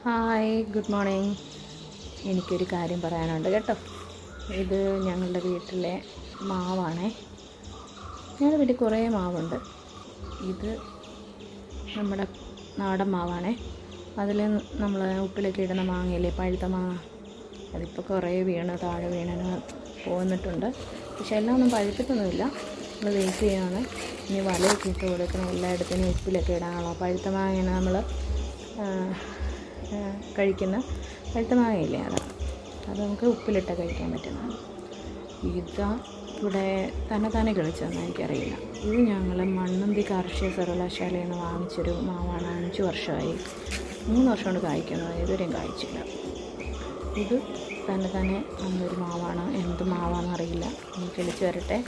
Hi, good morning. എനിക്കൊരു കാര്യം പറയാനുണ്ട് കേട്ടോ. ഇത് ഞങ്ങളുടെ വീട്ടിലെ മാവാണേ. ഞങ്ങളുടെ വീട്ടിൽ കുറേ മാവുണ്ട്. ഇത് നമ്മുടെ നാടൻ മാവാണേ. അതിൽ നമ്മൾ ഉപ്പിലൊക്കെ ഇടുന്ന മാങ്ങയില്ലേ, പഴുത്ത മാങ്ങ, അതിപ്പോൾ കുറേ താഴെ വീണ് പോന്നിട്ടുണ്ട്. പക്ഷെ എല്ലാം ഒന്നും പഴുത്തിട്ടൊന്നുമില്ല. നമ്മൾ വെയിറ്റ് ചെയ്യുകയാണ്. ഇനി വലയൊക്കെ ഇട്ട് കൊടുക്കണം. എല്ലായിടത്തും ഉപ്പിലൊക്കെ ഇടാനുള്ള പഴുത്ത മാങ്ങയാണ് നമ്മൾ കഴിക്കുന്ന പഴുത്ത മാങ്ങയില്ലേ, അത് നമുക്ക് ഉപ്പിലിട്ട് കഴിക്കാൻ പറ്റുന്നതാണ്. ഇതാ ഇവിടെ തന്നെ കിളിച്ചതെന്ന് എനിക്കറിയില്ല. ഇത് ഞങ്ങൾ മണ്ണുന്തി കാർഷിക സർവകലാശാലയിൽ നിന്ന് വാങ്ങിച്ചൊരു മാവാണ്. 5 വർഷമായി, 3 വർഷം കൊണ്ട് കായ്ക്കുന്നത്. ഇതുവരെയും കായ്ച്ചില്ല. ഇത് തന്നെ വന്നൊരു മാവാണ്. എന്ത് മാവാണെന്നറിയില്ല. ഇനി കിളിച്ച് വരട്ടെ.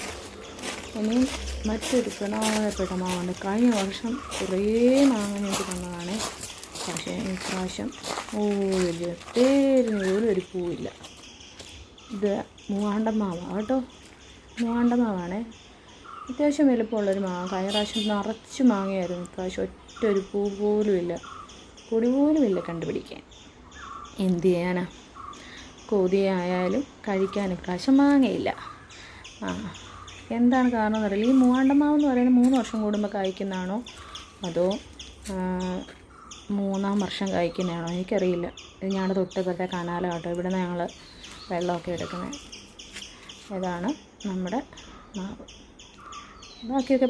ഇനിയും മറ്റൊരു പ്രധാനപ്പെട്ട മാവുണ്ട്. കഴിഞ്ഞ വർഷം കുറേ മാങ്ങ ഞങ്ങൾക്ക് തന്നതാണ്. പക്ഷേ ഇപ്രാവശ്യം പേരിന് പോലും ഒരു പൂവില്ല. ഇത് മൂവാണ്ടൻ മാവാണ് കേട്ടോ. മൂവാണ്ടൻ മാവാണേ. അത്യാവശ്യം വലുപ്പമുള്ളൊരു മാങ്ങ. കഴിഞ്ഞ പ്രാവശ്യം നിറച്ച് മാങ്ങയായിരുന്നു. ഇപ്രാവശ്യം ഒറ്റ ഒരു പൂ പോലുമില്ല, പൊടി പോലുമില്ല കണ്ടുപിടിക്കാൻ. എന്ത് ചെയ്യാനാ, കൊതിയായാലും കഴിക്കാൻ ഇപ്രാവശ്യം മാങ്ങയില്ല. എന്താണ് കാരണം എന്നറിയില്ല. ഈ മൂവാണ്ടൻ മാവ് എന്ന് പറയുന്നത് 3 വർഷം കൂടുമ്പോൾ കായ്ക്കുന്നതാണോ അതോ 3-ാം വർഷം കായ്ക്കുന്നതാണോ എനിക്കറിയില്ല. ഇത് ഞങ്ങളുടെ തൊട്ടപ്പുറത്തെ കനാലാണ് കേട്ടോ. ഇവിടെ നിന്ന് ഞങ്ങൾ വെള്ളമൊക്കെ എടുക്കുന്നത്. ഇതാണ് നമ്മുടെ മാവ്. ബാക്കിയൊക്കെ